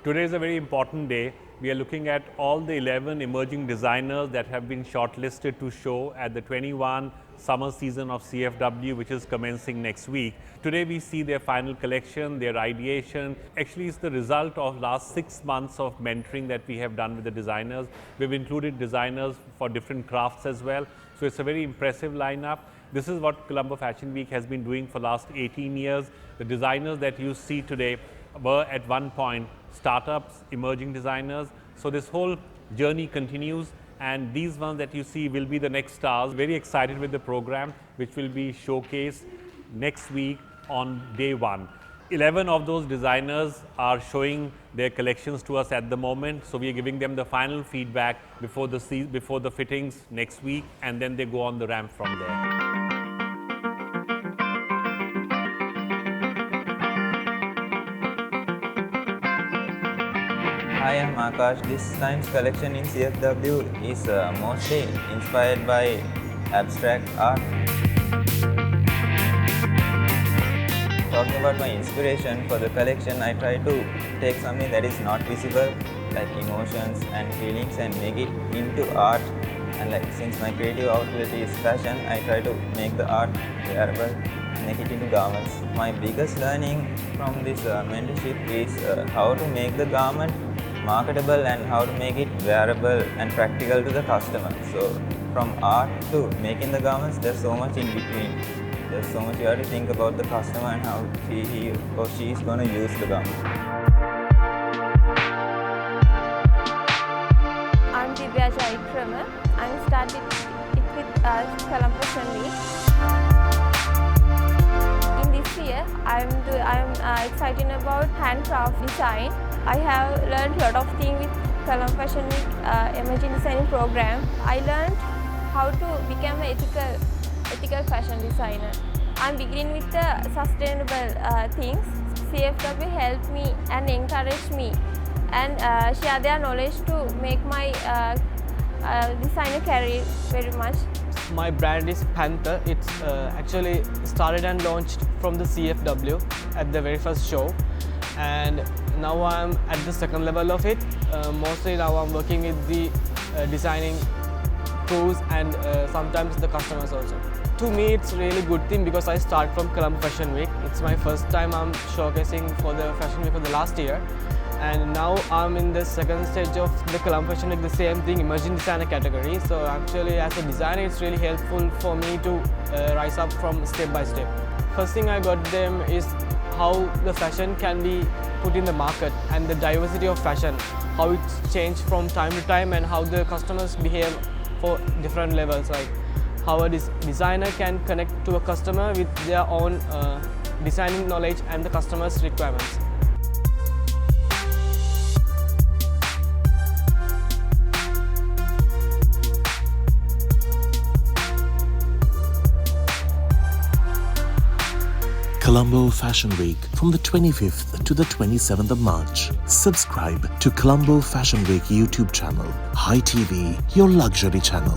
Today is a very important day. We are looking at all the 11 emerging designers that have been shortlisted to show at the 21 summer season of CFW, which is commencing next week. Today we see their final collection, their ideation. Actually, it's the result of last 6 months of mentoring that we have done with the designers. We've included designers for different crafts as well. So it's a very impressive lineup. This is what Colombo Fashion Week has been doing for last 18 years. The designers that you see today were at one point startups, emerging designers. So this whole journey continues, and these ones that you see will be the next stars. Very excited with the program, which will be showcased next week on day 1. 11 of those designers are showing their collections to us at the moment. So we are giving them the final feedback before the fittings next week, and then they go on the ramp from there. Hi, I'm Akash. This time's collection in CFW is mostly inspired by abstract art. Talking about my inspiration for the collection, I try to take something that is not visible, like emotions and feelings, and make it into art. And since my creative outlet is fashion, I try to make the art wearable, make it into garments. My biggest learning from this mentorship is how to make the garment marketable and how to make it wearable and practical to the customer. So from art to making the garments, there's so much in between. There's so much you have to think about the customer and how he or she is going to use the garment. I'm Divya Jaikrama. I'm started it with Colombo Fashion Week. In this year, I'm excited about handcraft design. I have learned a lot of things with Colombo Fashion Week emerging designing program. I learned how to become an ethical fashion designer. I'm beginning with the sustainable things. CFW helped me and encouraged me and share their knowledge to make my designer career very much. My brand is Panther. It's actually started and launched from the CFW at the very first show, and now I'm at the second level of it. Mostly now I'm working with the designing crews and sometimes the customers also. To me, it's really good thing because I start from Colombo Fashion Week. It's my first time I'm showcasing for the Fashion Week for the last year, and now I'm in the second stage of the Colombo Fashion Week, the same thing, emerging designer category. So actually, as a designer, it's really helpful for me to rise up from step by step. First thing I got them is how the fashion can be put in the market and the diversity of fashion, how it's changed from time to time and how the customers behave for different levels, like how a designer can connect to a customer with their own designing knowledge and the customer's requirements. Colombo Fashion Week from the 25th to the 27th of March. Subscribe to Colombo Fashion Week YouTube channel. Hi TV, your luxury channel.